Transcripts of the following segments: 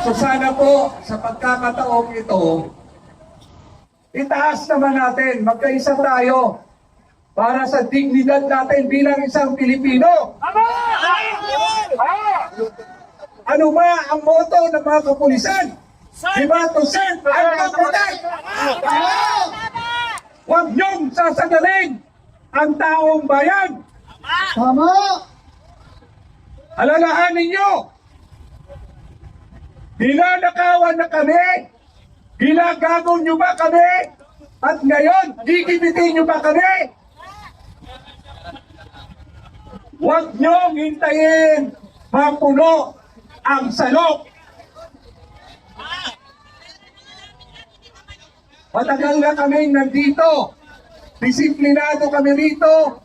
So sana po sa pagkakataong ito, itaas naman natin, magkaisa tayo para sa dignidad natin bilang isang Pilipino. Ano ba ang motto ng mga kapulisan? Diba? To serve and to protect. Huwag niyong sasagalin ang taong bayan. Tama! Alalahanin niyo, ninanakawan na kami, ginagago niyo ba kami, at ngayon, gigipitin niyo ba kami? Huwag niyong hintayin mapuno ang salok. Matagal na kaming nandito, disiplinado kami rito,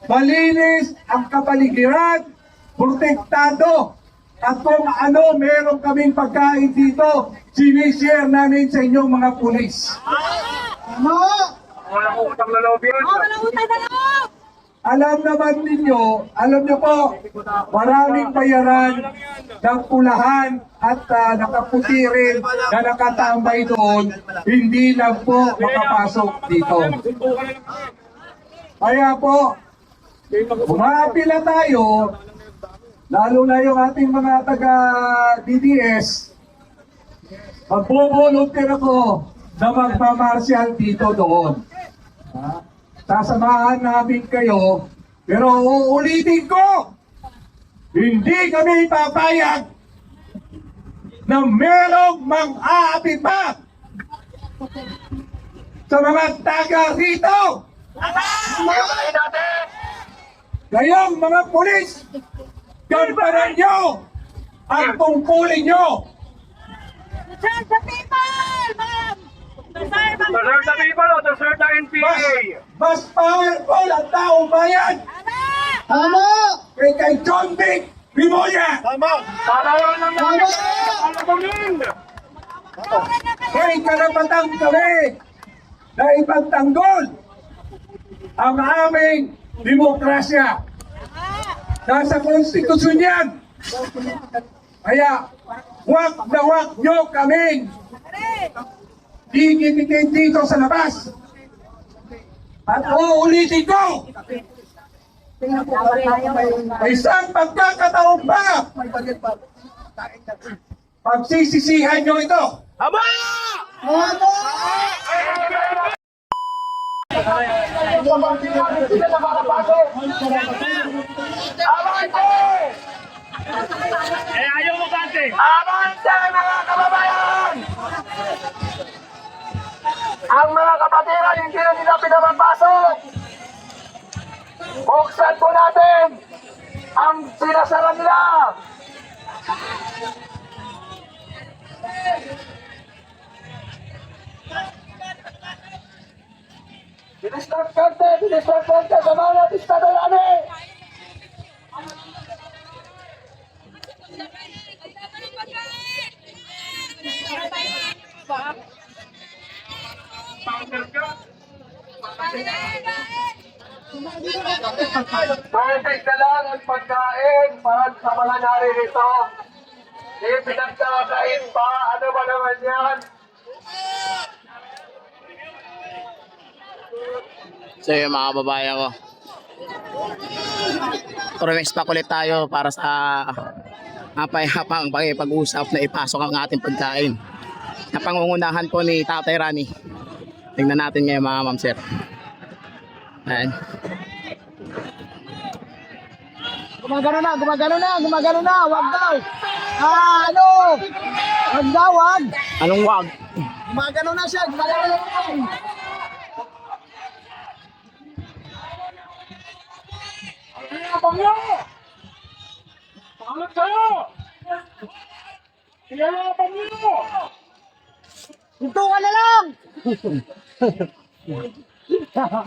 malinis ang kapaligiran, protektado, at kung ano meron kaming pagkain dito, sinishare namin sa inyong mga pulis. Tama! Walang utang na loob yun. Walang utang na loob! Alam naman ninyo, alam niyo po, maraming bayaran ng pulahan at nakaputi rin na nakatambay doon, hindi lang po makapasok dito. Kaya po, umapila tayo, lalo na yung ating mga taga-DDS, magbo-volunteer ako na magpamarsyal dito doon. Sasamahan namin kayo, pero uulitin ko, hindi kami papayag na merong mang-aapi pa sa mga taga rito. Kayong mga pulis, gampanan nyo ang tungkulin nyo. Serve the people, ma'am! To serve the people o to serve the NPA? Mas powerful ang taong bayan Tama! kay John Vic Rimoya. Tatawaran lang namin. Alamunin! May karapatang kami na ipagtanggol ang aming demokrasya. Nasa konstitusyon yan. Kaya, wag na wag nyo kaming gigipitin dito sa labas. At uulitin ko, may isang pagkakataon pa, pagsisisihan nyo ito. Aba! Tama! Abante! Ayaw mo kante! Abante mga kababayan! Ang mga kapatiran hindi na nila pinapapasok. Buksan po natin ang sinasara nila. Dinistort kante sa mga estado namin. Perfect na lang ang pagkain para sa mga naririto. Hindi pinagkakain pa. Ano ba naman yan? So yung mga kababayan ko, Promex pa ulit tayo para sa mapayapang pag-uusap na ipasok ang ating pagkain na pangungunahan po ni Tatay Rani. Tingnan natin ngayon mga ma'am sir. Ayan. Gumagano na, wag daw! Ano? Wag daw, wag! Anong wag? Gumagano na siya, gumagano na. Pangalan sa'yo! Pinalapan niyo! Ito ka na lang!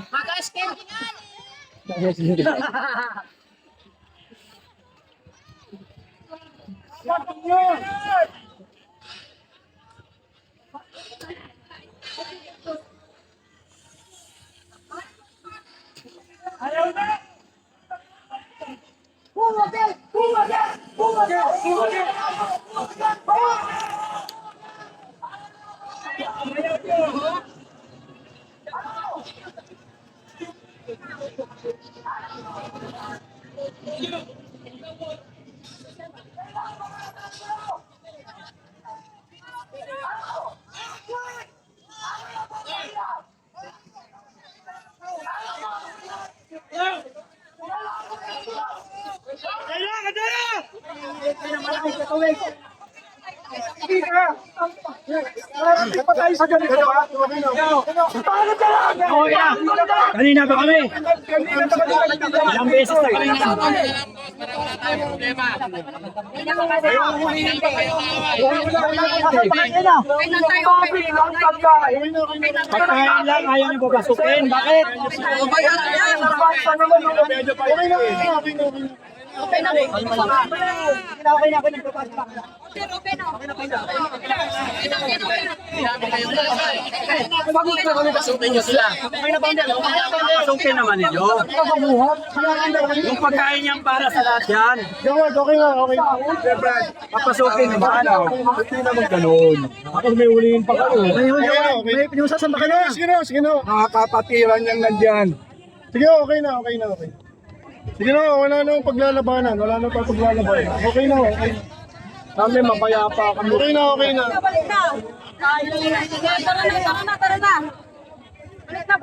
Maka-skendingan! Pinalapan niyo! Ayaw na! Bumagay! Hindi ka. Hindi pa tayo sa ganito ba? Paano ka lang? Okay na. Kanina pa kami. Kanina pa kami nagtitira. Ilang beses na kami na. Pagkain lang, ayaw niyo papasukin. Bakit? Okay na. Pasukin nyo sila. Pasukin naman ninyo. Yung pagkain niyang para sa lahat yan. Okay nga. Papasukin naman. Hindi naman ganun. Ako may ulihin pa kayo. May pinusasamba ka na. Sige na. Mga kapatiran niyang nandyan. Sige, okay na. Sige na, wala nang paglalabanan. Okay na. Kami mapayapa kami. Okay na. Balik na. Tara na. Balik na.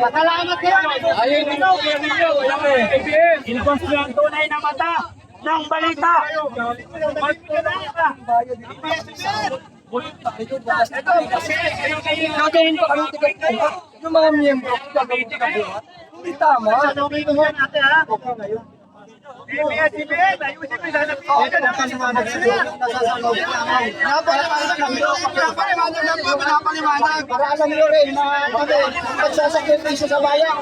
Salamat kayo. Ilabas nyo ang tunay na mata ng balita. Gagawin pa kami yung mga miyembro gagawin ka po. Hindi tama. Okay natin ha. Para alam nyo rin na kami magsasakripisyo sa bayan.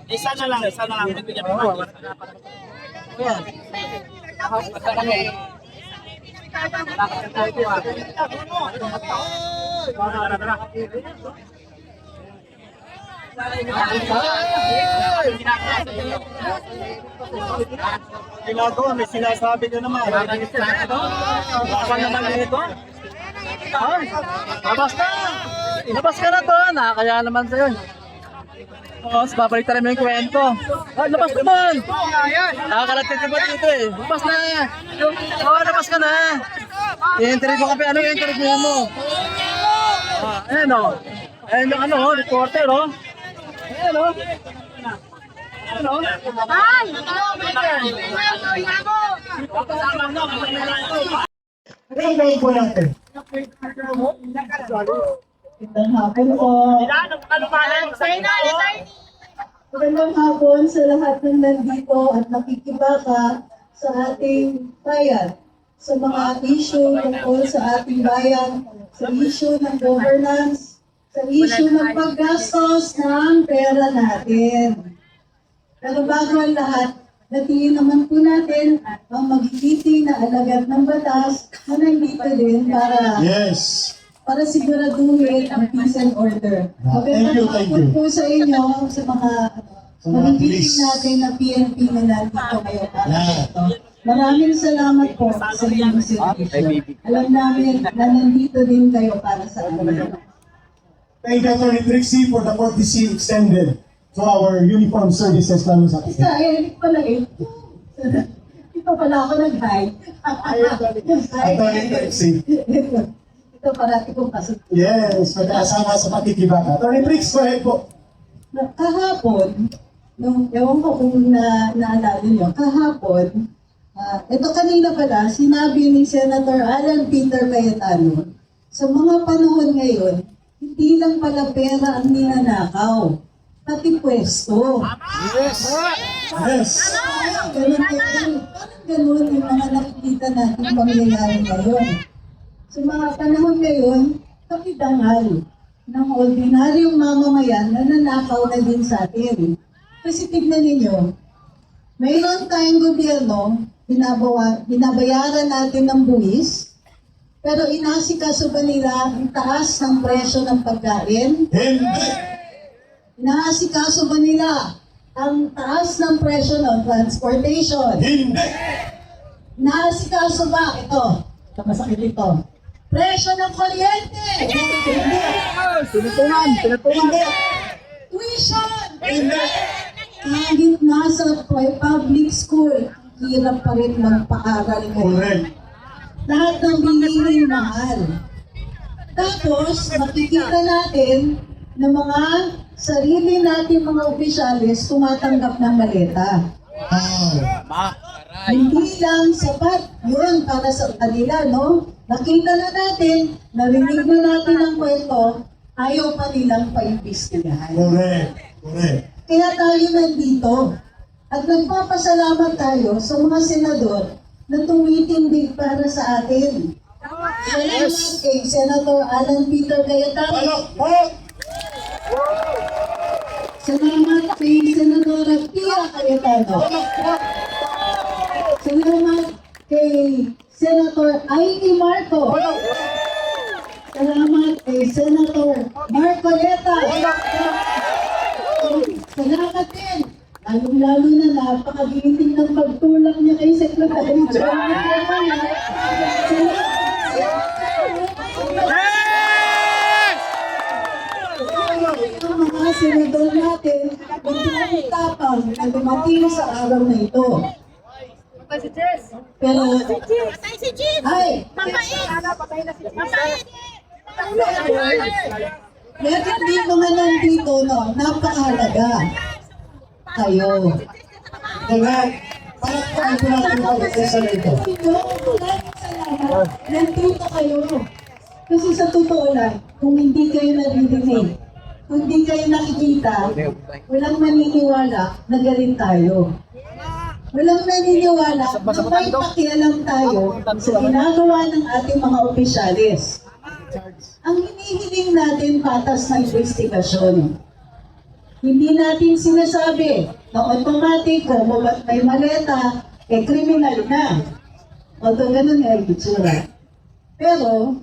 Isa na lang. Ginagawa, may sinasabi ka naman. Baka naman ito. Labas ka na to. Nakakaya naman sa'yo. Oo, babalik tayo yung kwento. Labas naman! Nakakalatin ka ba dito eh? Labas na! Labas ka na! I-interview ka pa, ano yung interview mo? Ayan o. Ayan yung reporter o. Ayan o. Ano? Gagawin po natin. Magandang hapon po. Magandang hapon sa lahat ng nandito at nakikibaka sa ating bayan. Sa mga issue tungkol sa ating bayan, sa issue ng governance, sa issue ng paggastos ng pera natin. Pero bago ang lahat, natingin naman po natin ang magigiti na alagad ng batas na nandito din para siguraduhin ang peace and order. Magandang hapon po sa inyo, sa mga magigiting natin na PNP na nandito ngayon para ito. Maraming salamat po sa inyong servisyo. Alam namin na nandito din kayo para sa amin. Thank you, Attorney Trixie, for the courtesy extended to our uniformed services lalo sa atin. Sa Eric pala eh. Ito pala ako nag-hide. Attorney Trixie. Ito parati kong pasok. Yes, magkasama sa pakikibaka. Attorney Trix, go ahead po. Kahapon, ewan ko kung naalala niyo, kahapon, ito kanina pala, sinabi ni Senator Alan Peter Cayetano, sa mga panahon ngayon, hindi lang pala pera ang ninanakaw, pati pwesto. Yes. Ganun yung mga nakikita natin mangyayari ngayon. Sa mga panahon ngayon, kapidangal ng ordinaryong mamamayan na nanakaw na din sa atin. Kasi tignan ninyo, mayroon tayong gobyerno, binabayaran natin ng buwis, pero inasikaso ba nila ang taas ng presyo ng pagkain? Hindi. Inaasikaso ba nila ang taas ng presyo ng transportation? Hindi. Inaasikaso ba ito? Masakit ito. Presyo ng kuryente. Hindi. Pinutungan. Hindi. Tuition. Hindi. Kahit nasa public school, hirap pa rin magpaaral ngayon. Lahat ng bilihin mahal. Tapos, makikita natin na mga sarili natin mga opisyalis tumatanggap ng maleta. Hindi lang sapat yun para sa kanila, no? Nakita na natin, narinig na natin ang kwento, ayaw pa nilang paimbestigahan. Kaya tayo nandito. At nagpapasalamat tayo sa mga senador na tumitindig para sa atin. Salamat kay Senator Alan Peter Cayetano. Salamat kay Senadora Pia Cayetano. Salamat kay Senator Amy Marco. Salamat kay Senator Marcoleta. Salamat din. Lalo na napakagiting ng pagtulak niya kay Secretary Joey. Ang mga senador natin, magpapitapang na dumating sa araw na ito. Pero, ay, meron din mga nandito, no, napakahalaga. Kayo. Kaya, parang ko natin mag-isa nito. Nandito kayo. Kasi sa totoo lang, kung hindi kayo naririnig, kung hindi kayo nakikita, walang maniniwala na galing tayo. Walang naniniwala na may pakialam tayo sa ginagawa ng ating mga opisyalis. Ang hinihiling natin patas na investigasyon. Hindi natin sinasabi na automatic kung ba't may maleta, kriminal na. Although ganun nga yung itsura. Pero,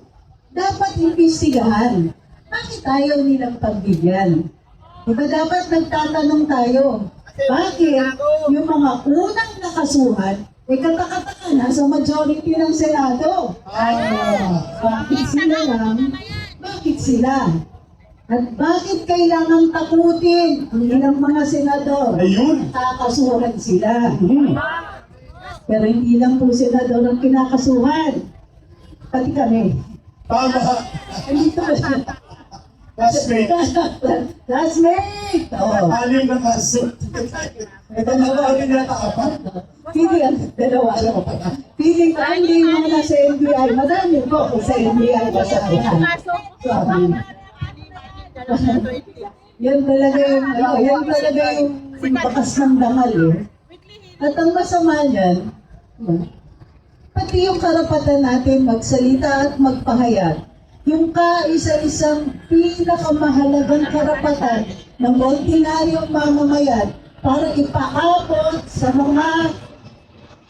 dapat imbestigahan. Bakit ayaw nilang pagbigyan? Diba dapat nagtatanong tayo, bakit yung mga unang nakasuhan, katakataka na sa majority ng Senado? Bakit sila lang? Bakit sila? At bakit kailangan takutin ang ilang mga senador? Ayun! Kakasuhan sila. Pero hindi lang po senador ang kinakasuhan. Pati kami. Tama! Andito ba siya? Classmate! Classmate! Oo. Alim na kaso. Ito na ba ulit yata apat? Pili ang dalawa. Pili ka, hindi mo na sa NBI. Madami po kung sa NBI basahan. Sorry. Yan talaga yung bakas ng dangal eh. At ang masama niyan, pati yung karapatan natin magsalita at magpahayag, yung kaisa-isang pinakamahalagang karapatan ng ordinaryong mamamayan para ipaabot sa mga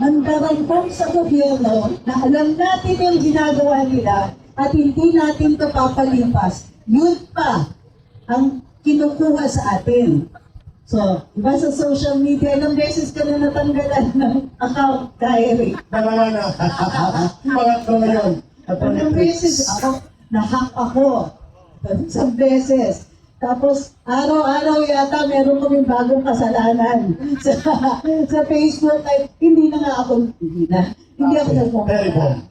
mandarangkong sa gobyerno na alam natin yung ginagawa nila at hindi natin ito papalipas. Yun pa ang kinukuha sa atin. So, iba sa social media, ilang beses ka na natanggalan ng account, Kyrie? Dalawa na. Pangatlo na yun. Ilang beses ako, na-hack ako. Isang beses. Tapos, araw-araw yata meron kami bagong kasalanan sa Facebook. Ay, hindi ako nagmamahal.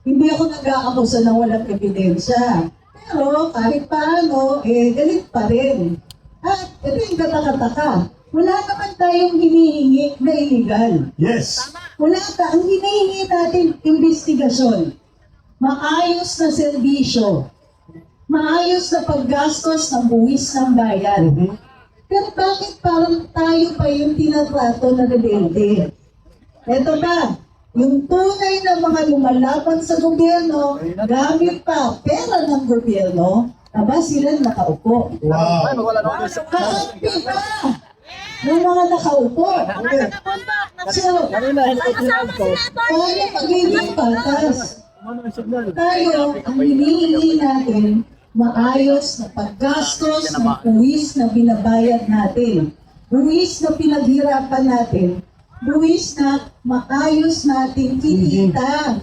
Hindi ako nag-aakusa ng walang ebidensya. Pero kahit paano, galit pa rin. At ito yung katakataka. Wala naman tayong hinihingi na illegal. Yes! Wala ka. Ang hinihingi natin, investigasyon. Maayos na serbisyo. Maayos na paggastos ng buwis ng bayan. Pero bakit parang tayo pa yung tinatrato na rebelde? Ito ba? Yung tunay na mga lumalaban sa gobyerno, gamit pa pera ng gobyerno, aba sila nakaupo. Wow! Kakampi pa ng mga nakaupo. So, paano magiging patas? Tayo, ang hinihingi natin, maayos na paggastos ng buwis na binabayad natin. Buwis na pinaghirapan natin. Buwis na maayos natin kinita.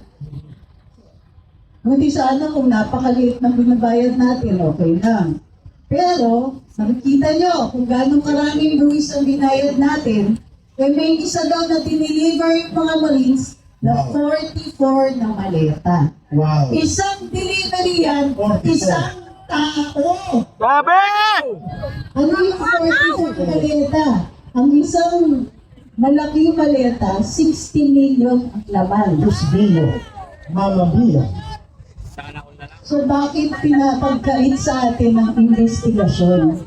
Buti sana kung napakaliit ng binabayad natin, okay lang. Pero, nakikita nyo kung gano'ng karaming buwis ang binayad natin, eh may isa daw na dineliver yung mga Marines na 44 na maleta. Wow. Isang delivery yan, 44. isang tao. Grabe! Ano yung 44 maleta? Ang isang malaking maleta, 60 million ang laman. Diyos Dio. Mama Mia. So bakit pinapagkait sa atin ang investigasyon?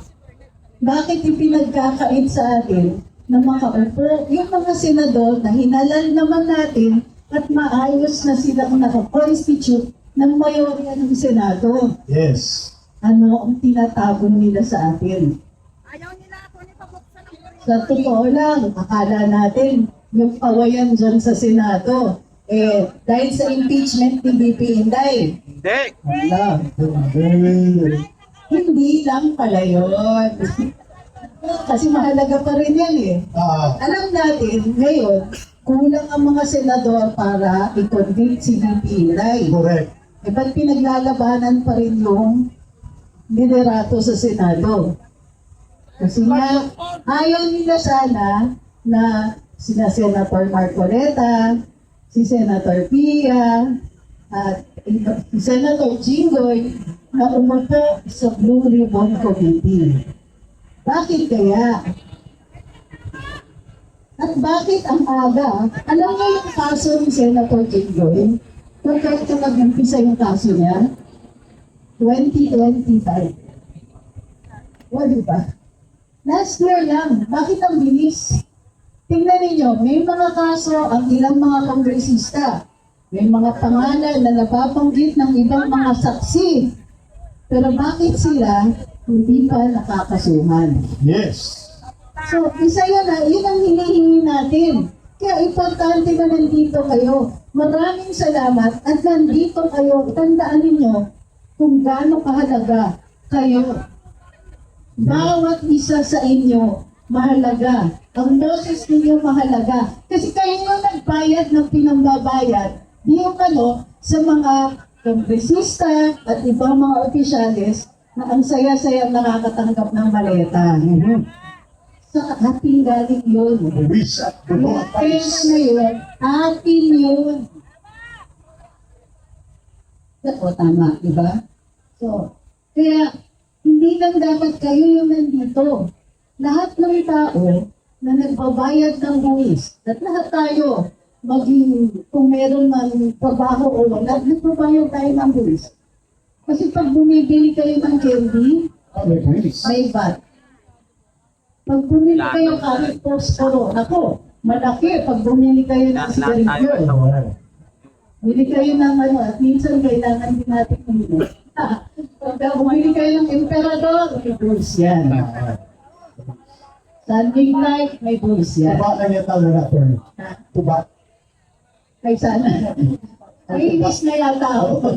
Bakit ipinagkakait sa atin na makaupo yung mga senador na hinalal naman natin at maayos na silang nakakonstitute ng mayorya ng Senado? Yes. Ano ang tinatabon nila sa atin? Ayaw nila ako ni pabuksan ng Sa totoo lang, akala natin yung kawayan dyan sa Senado, dahil sa impeachment ni BP Inday. Hindi! Wala. Hindi lang pala yun. Kasi mahalaga pa rin yan eh. Alam natin, ngayon, kulang ang mga senador para i-convict si BP Inday. Correct. Ba't pinaglalabanan pa rin yung liderato sa Senado? Kasi nga, ayaw nila sana na sina Senator Marcoleta, si Senator Pia, at si Senator Jinggoy na umupo sa Blue Ribbon Committee. Bakit kaya? At bakit ang aga? Alam mo yung kaso ni Senator Jinggoy? Kung kahit ito nag-umpisa yung kaso niya, 2025. O, diba? Last year lang. Bakit ang bilis? Tingnan ninyo, may mga kaso ang ilang mga kongresista. May mga pangalan na nababanggit ng ibang mga saksi. Pero bakit sila hindi pa nakakasuhan? Yes. So, isa yun ang hinihingi natin. Kaya importante na nandito kayo. Maraming salamat at nandito kayo. Tandaan ninyo kung gaano kahalaga kayo. Bawat isa sa inyo mahalaga. Ang boses ninyo mahalaga. Kasi kayo yung nagbayad ng pinambabayad. Di yung sa mga kongresista at ibang mga opisyalis na ang saya-saya nakakatanggap ng maleta. Sa ating galing yun. Buwis at dugo Yung at pera pawis. na yun, atin yun. O, tama, di ba? So, kaya, hindi lang dapat kayo yung nandito. Lahat ng tao na nagbabayad ng buwis, at lahat tayo, maging kung meron man trabaho o wala, nagbabayad tayo ng buwis. Kasi pag bumibili kayo ng candy, May buwis. may VAT. Pag bumili kayo kahit posporo, ako, malaki pag bumili kayo ng sigarilyo. Bili kayo ng at minsan kailangan din natin uminom. Pag bumili kayo ng emperador, may bulls yan. Sunday night, may bulls yan. Tuba na niya tawag na attorney. Tuba. Ay sana. Ay, inis na yata ako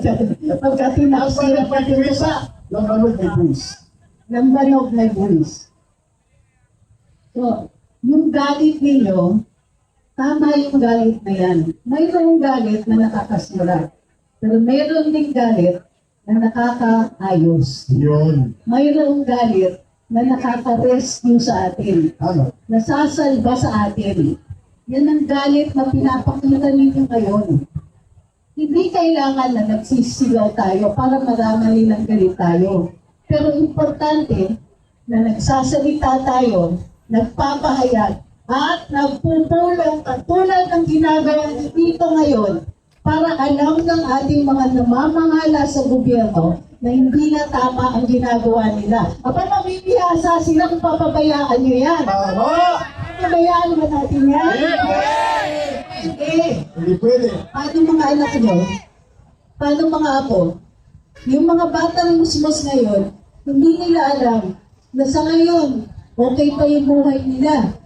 pagka tinaos nila pati ba? Lambanog may buwis. Lambanog may bulls. So, yung galit ninyo, tama yung galit na yan. Mayroong galit na nakakasura. Pero mayroon ding galit na nakakaayos. Yun. Mayroong galit na nakaka-rescue sa atin. Ano? Nasasalba sa atin. Yan ang galit na pinapakita ninyo ngayon. Hindi kailangan na nagsisigaw tayo para marama nilang galit tayo. Pero importante na nagsasalita tayo, nagpapahayag, at nagpupulong katulad ng ginagawa dito ngayon para alam ng ating mga namamangala sa gobyerno na hindi na tama ang ginagawa nila. Aba, mamimiyasa sila kung papabayaan nyo yan. Papabayaan ba natin yan? Hindi. Hindi pwede. Paano mga anak nyo? Paano mga apo? Yung mga batang musmos ngayon, hindi nila alam na sa ngayon, okay pa yung buhay nila.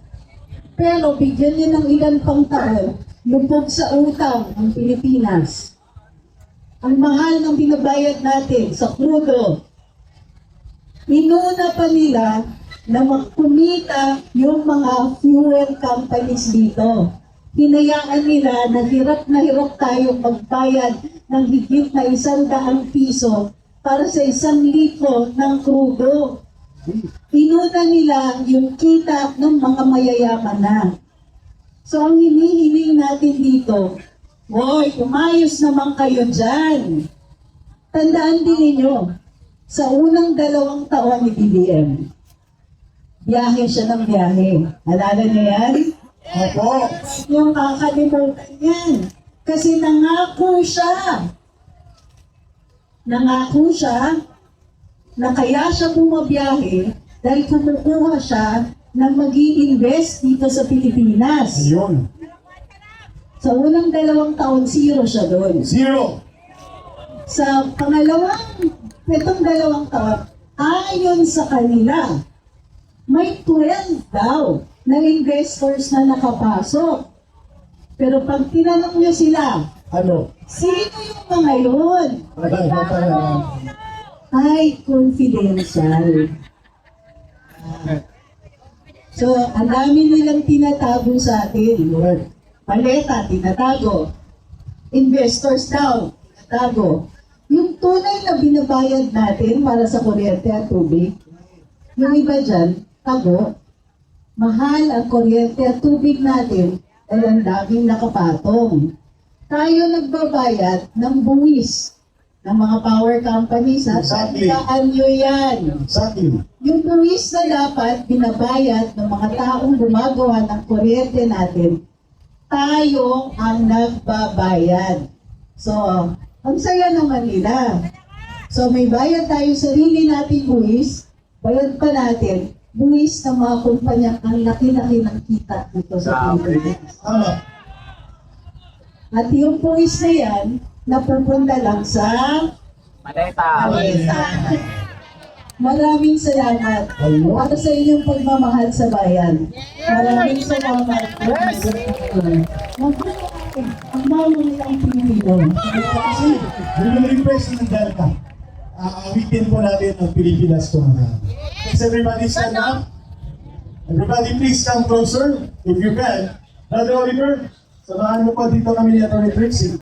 Pero bigyan niyo ng ilan pang taon, lubog sa utang ang Pilipinas. Ang mahal ng binabayad natin sa krudo. Inuna pa nila na magkumita yung mga fuel companies dito. hinayaan nila na hirap tayo magbayad ng higit na 100 piso para sa 1 litro ng krudo. Inuna nila yung kita ng mga mayayaman na. So ang hinihiling natin dito, hoy, umayos naman kayo dyan. Tandaan din ninyo, sa unang 2 taon ni BBM, biyahe siya ng biyahe. Alala niyo yan? Opo. Yung kakalimutan yan. Kasi nangako siya na kaya siya bumabiyahe dahil kumukuha siya ng mag-i-invest dito sa Pilipinas. Ayun. Sa unang 2 taon, 0 siya doon. 0. Sa itong 2 taon, ayon sa kanila, may 12 daw na investors na nakapasok. Pero pag tinanong niyo sila, Ano? sino yung mga yun? Ano? Ay, confidential. So, ang dami nilang tinatago sa atin. Correct. Paleta, tinatago. Investors daw, tinatago. Yung tunay na binabayad natin para sa kuryente at tubig, yung iba dyan, tago. Mahal ang kuryente at tubig natin dahil ang daming nakapatong. Tayo nagbabayad ng buwis ng mga power companies. Exactly. Tandaan nyo yan. Exactly. Yung buwis na dapat binabayad ng mga taong gumagawa ng kuryente natin, tayo ang nagbabayad. So, ang saya naman nila. So, may bayad tayo sarili nating buwis, bayad pa natin, buwis ng mga kumpanya ang laki-laki ng kita dito sa Pilipinas. Tama. At yung buwis na yan, napupunta lang sa Maleta. Maleta. Maraming salamat para sa inyong pagmamahal sa bayan. Maraming salamat. Ang bawang nilang Pilipino. Kasi, request ng Delta. Awitin po natin ang Pilipinas ko mga. Please everybody stand up. Everybody please come closer if you can. Brother Oliver, samahan mo pa dito kami ni Atty. Trixie.